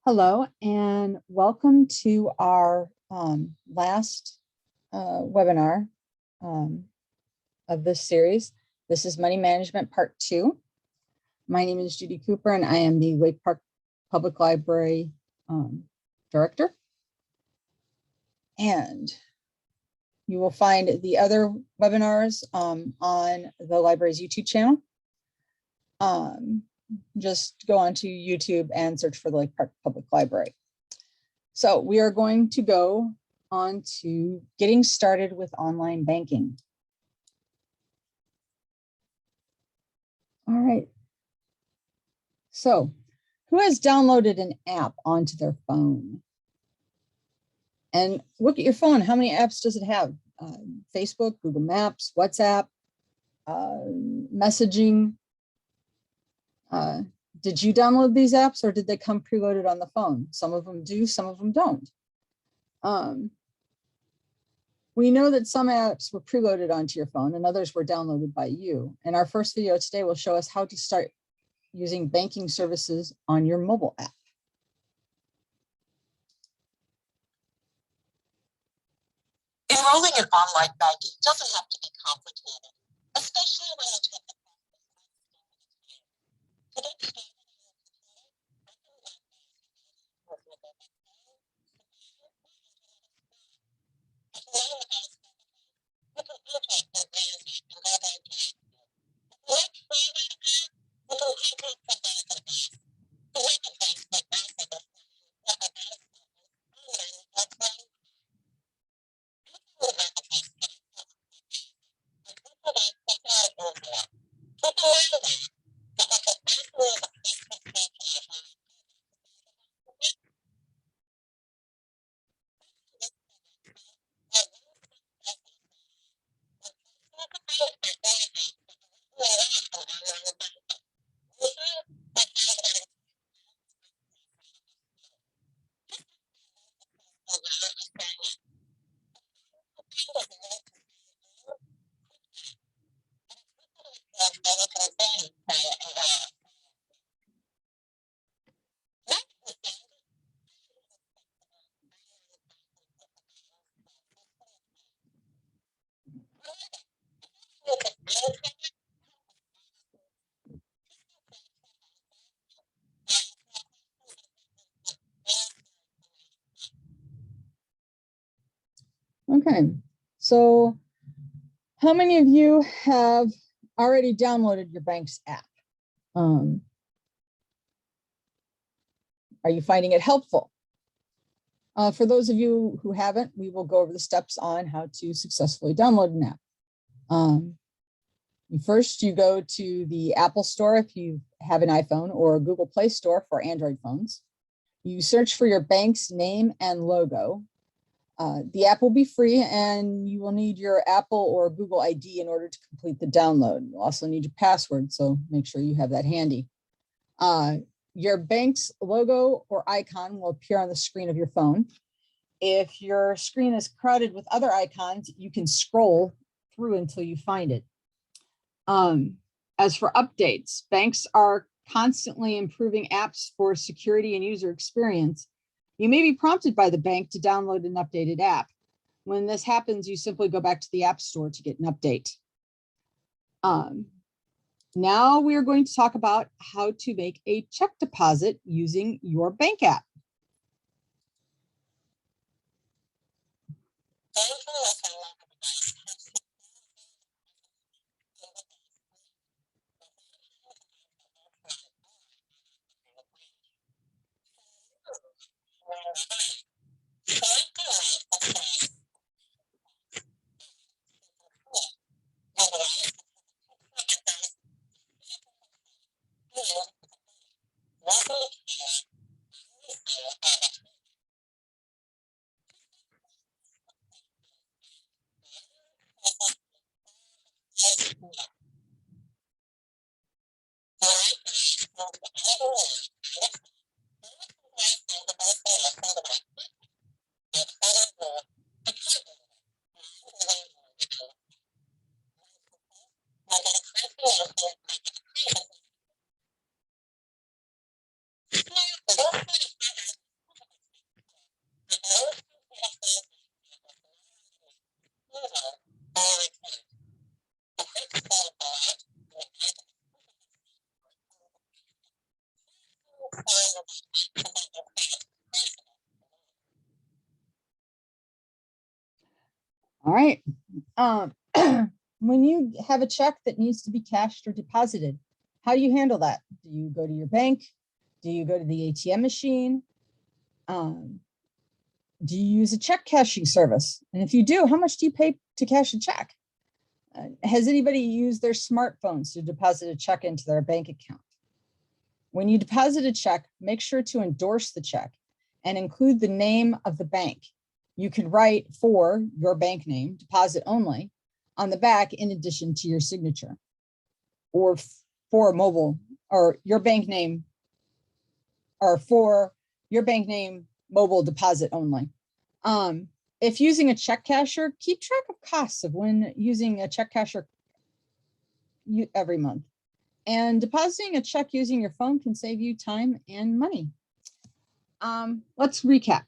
Hello, and welcome to our last webinar of this series. This is Money Management Part 2. My name is Judy Cooper, and I am the Lake Park Public Library Director. And you will find the other webinars on the library's YouTube channel. Just go onto YouTube and search for the Lake Park Public Library. So we are going to go on to getting started with online banking. All right. So who has downloaded an app onto their phone? And look at your phone. How many apps does it have? Facebook, Google Maps, WhatsApp, messaging. Did you download these apps or did they come preloaded on the phone? Some of them do, some of them don't. We know that some apps were preloaded onto your phone and others were downloaded by you. And our first video today will show us how to start using banking services on your mobile app. Enrolling in online banking doesn't have to be complicated, especially when you take the Okay, so how many of you have already downloaded your bank's app? Are you finding it helpful? For those of you who haven't, we will go over the steps on how to successfully download an app. First, you go to the Apple Store if you have an iPhone, or Google Play Store for Android phones. You search for your bank's name and logo. The app will be free, and you will need your Apple or Google ID in order to complete the download. You'll also need your password, so make sure you have that handy. Your bank's logo or icon will appear on the screen of your phone. If your screen is crowded with other icons, you can scroll through until you find it. As for updates, banks are constantly improving apps for security and user experience. You may be prompted by the bank to download an updated app. When this happens, you simply go back to the App Store to get an update. Now we are going to talk about how to make a check deposit using your bank app. All right. When you have a check that needs to be cashed or deposited, how do you handle that? Do you go to your bank? Do you go to the ATM machine? Do you use a check cashing service? And if you do, how much do you pay to cash a check? Has anybody used their smartphones to deposit a check into their bank account? When you deposit a check, make sure to endorse the check and include the name of the bank. You can write for your bank name, deposit only, on the back in addition to your signature, or for mobile, or your bank name, or for your bank name mobile deposit only. If using a check casher, keep track of costs of when using a check casher every month. And depositing a check using your phone can save you time and money. Let's recap.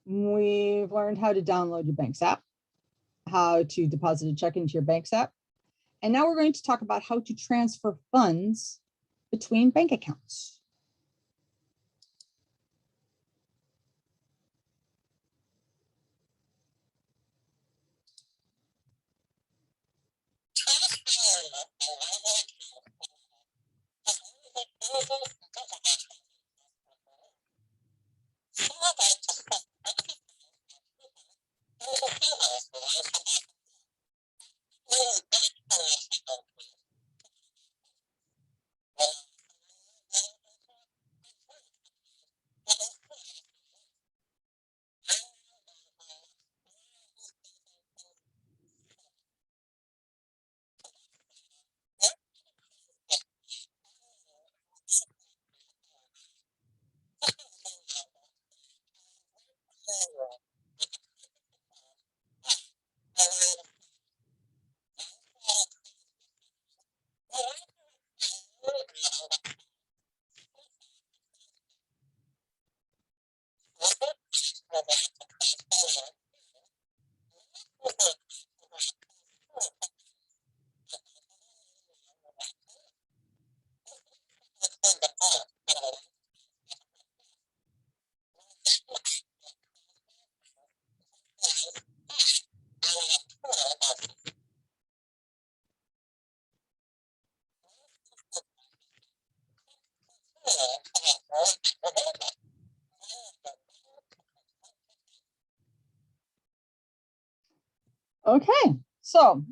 We've learned how to download your bank's app, how to deposit a check into your bank's app, and now we're going to talk about how to transfer funds between bank accounts. Okay, so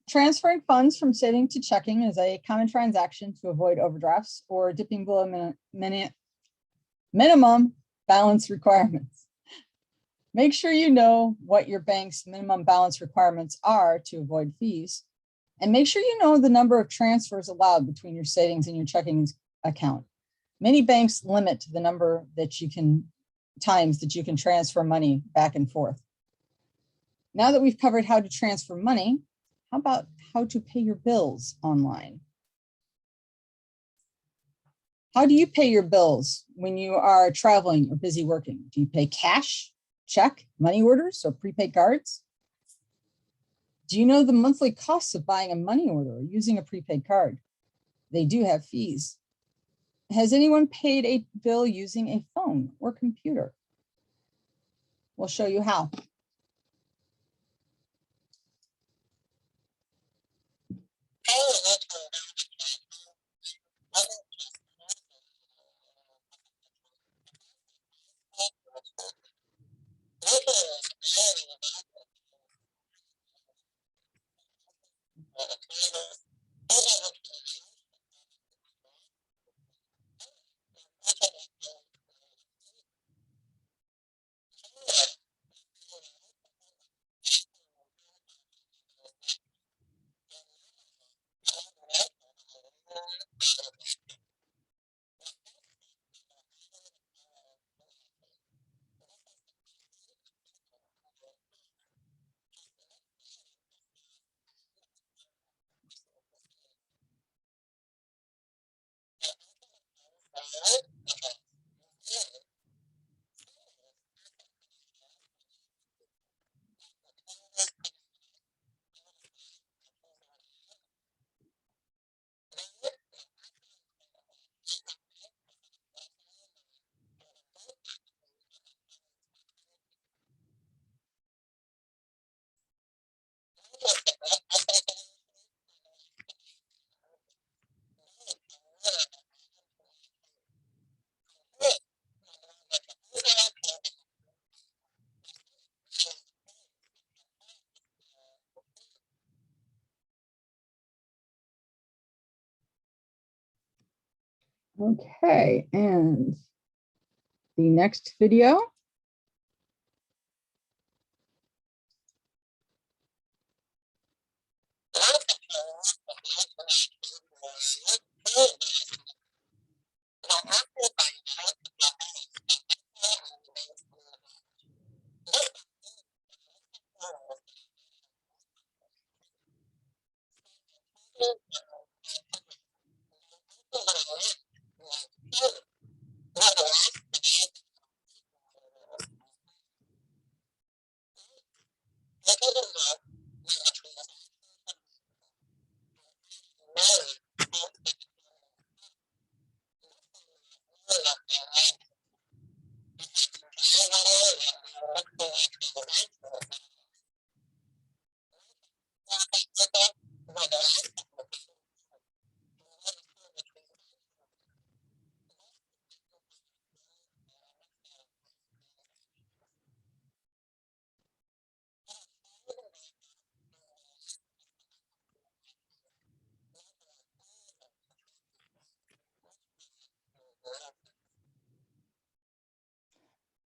transferring funds from saving to checking is a common transaction to avoid overdrafts or dipping below minimum balance requirements. Make sure you know what your bank's minimum balance requirements are to avoid fees. And make sure you know the number of transfers allowed between your savings and your checking account. Many banks limit the number that you can transfer money back and forth. Now that we've covered how to transfer money, how about how to pay your bills online? How do you pay your bills when you are traveling or busy working? Do you pay cash, check, money orders, or prepaid cards? Do you know the monthly costs of buying a money order or using a prepaid card? They do have fees. Has anyone paid a bill using a phone or computer? We'll show you how. Okay, and the next video.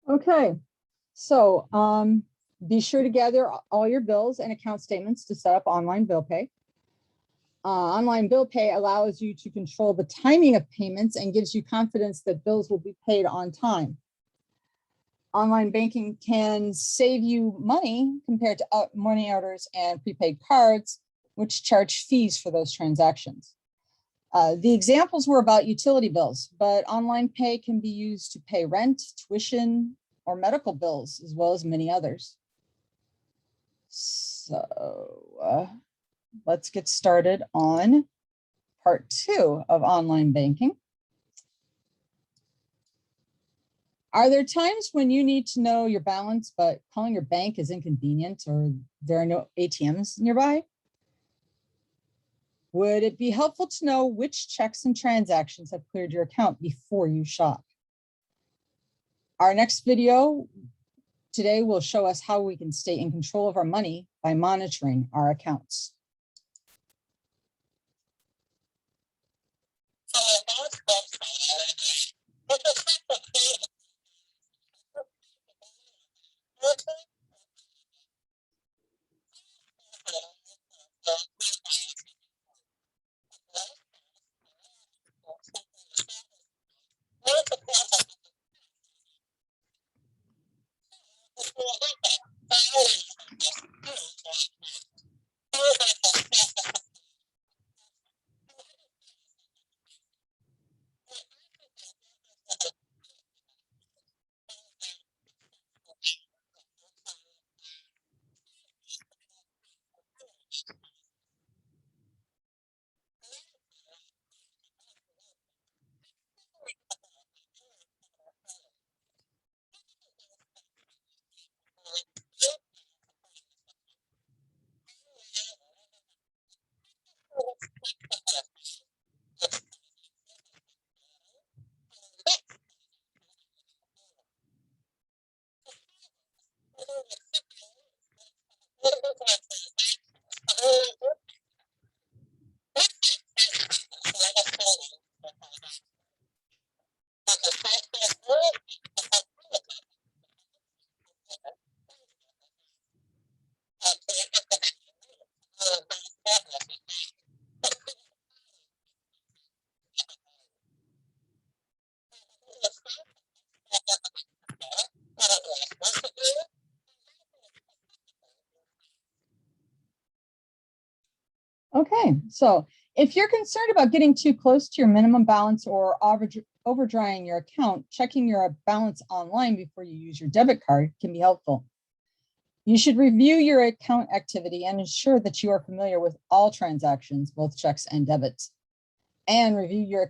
Okay, so be sure to gather all your bills and account statements to set up online bill pay. Online bill pay allows you to control the timing of payments and gives you confidence that bills will be paid on time. Online banking can save you money compared to money orders and prepaid cards, which charge fees for those transactions. The examples were about utility bills, but online pay can be used to pay rent, tuition, or medical bills, as well as many others. So let's get started on part 2 of online banking. Are there times when you need to know your balance, but calling your bank is inconvenient or there are no ATMs nearby? Would it be helpful to know which checks and transactions have cleared your account before you shop? Our next video today will show us how we can stay in control of our money by monitoring our accounts. Okay, so if you're concerned about getting too close to your minimum balance or overdrawing your account, checking your balance online before you use your debit card can be helpful. You should review your account activity and ensure that you are familiar with all transactions, both checks and debits, and reviewing your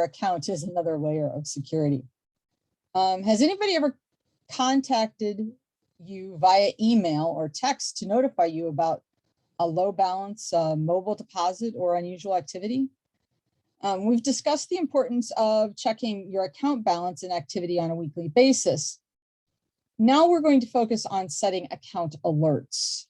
account is another layer of security. Has anybody ever contacted you via email or text to notify you about a low balance, mobile deposit, or unusual activity? We've discussed the importance of checking your account balance and activity on a weekly basis. Now we're going to focus on setting account alerts.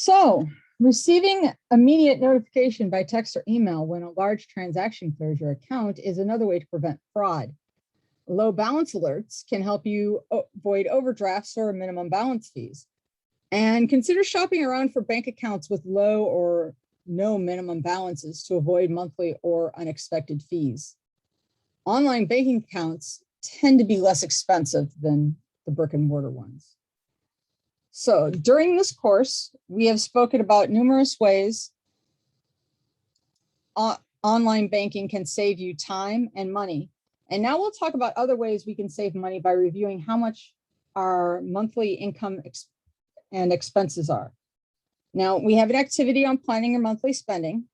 So receiving immediate notification by text or email when a large transaction clears your account is another way to prevent fraud. Low balance alerts can help you avoid overdrafts or minimum balance fees. And consider shopping around for bank accounts with low or no minimum balances to avoid monthly or unexpected fees. Online banking accounts tend to be less expensive than the brick and mortar ones. So during this course, we have spoken about numerous ways online banking can save you time and money. And now we'll talk about other ways we can save money by reviewing how much our monthly income and expenses are. Now we have an activity on planning your monthly spending.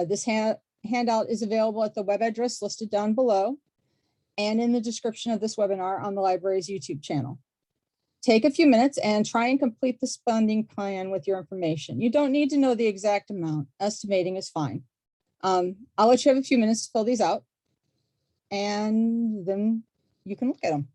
This handout is available at the web address listed down below and in the description of this webinar on the library's YouTube channel. Take a few minutes and try and complete the spending plan with your information. You don't need to know the exact amount. Estimating is fine. I'll let you have a few minutes to fill these out and then you can look at them.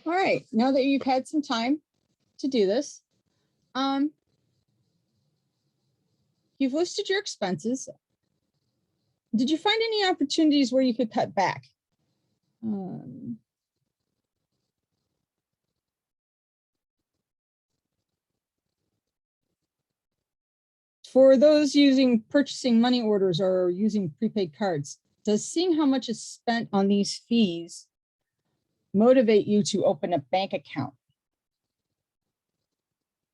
All right, now that you've had some time to do this, you've listed your expenses. Did you find any opportunities where you could cut back? For those using purchasing money orders or using prepaid cards, does seeing how much is spent on these fees motivate you to open a bank account?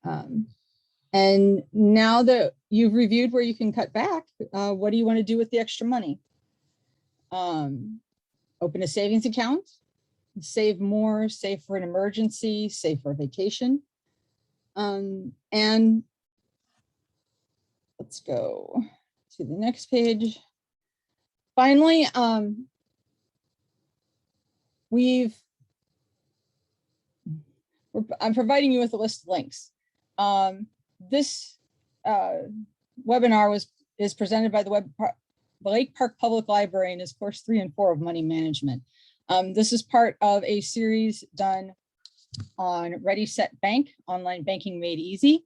And now that you've reviewed where you can cut back, what do you want to do with the extra money? Open a savings account, save more, save for an emergency, save for a vacation. And let's go to the next page. Finally, I'm providing you with a list of links. This webinar is presented by the Lake Park Public Library and is course 3 and 4 of money management. This is part of a series done on Ready, Set, Bank, online banking made easy.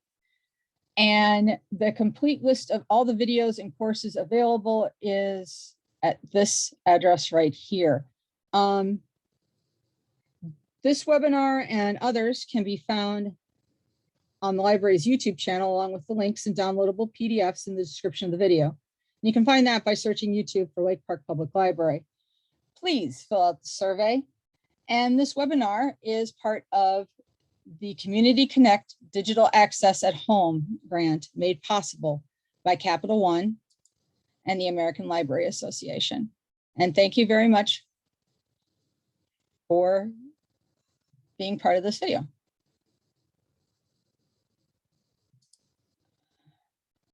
And the complete list of all the videos and courses available is at this address right here. This webinar and others can be found on the library's YouTube channel, along with the links and downloadable PDFs in the description of the video. You can find that by searching YouTube for Lake Park Public Library. Please fill out the survey. And this webinar is part of the Community Connect Digital Access at Home grant made possible by Capital One and the American Library Association. And thank you very much for being part of this video.